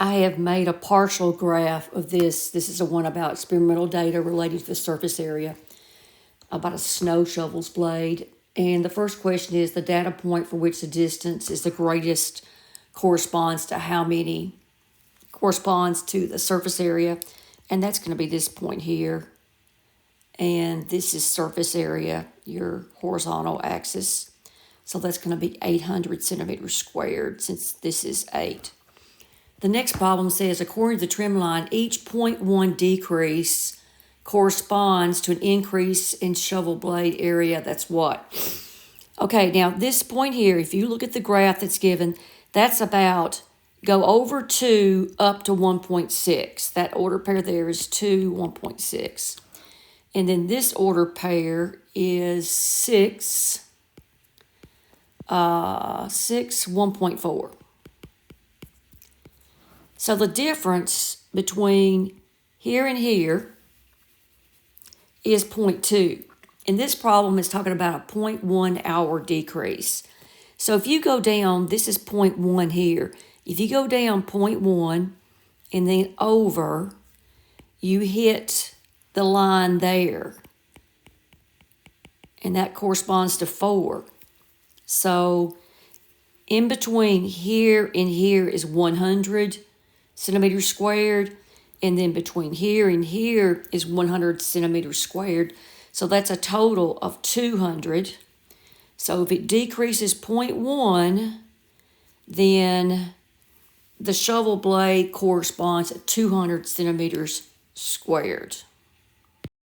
I have made a partial graph of this. This is the one about experimental data related to the surface area, about a snow shovel's blade. And the first question is the data point for which the distance is the greatest corresponds to how many, corresponds to the surface area. And that's going to be this point here. And this is surface area, your horizontal axis. So that's going to be 800 centimeters squared since this is 8. The next problem says, according to the trim line, each 0.1 decrease corresponds to an increase in shovel blade area. That's what? Okay, now this point here, if you look at the graph that's given, that's about go over 2 up to 1.6. That order pair there is 2, 1.6. And then this order pair is 6, 1.4. So the difference between here and here is 0.2. And this problem is talking about a 0.1 hour decrease. So if you go down, this is 0.1 here. If you go down 0.1 and then over, you hit the line there. And that corresponds to 4. So in between here and here is 100 centimeters squared. And then between here and here is 100 centimeters squared. So that's a total of 200. So if it decreases 0.1, then the shovel blade corresponds to 200 centimeters squared.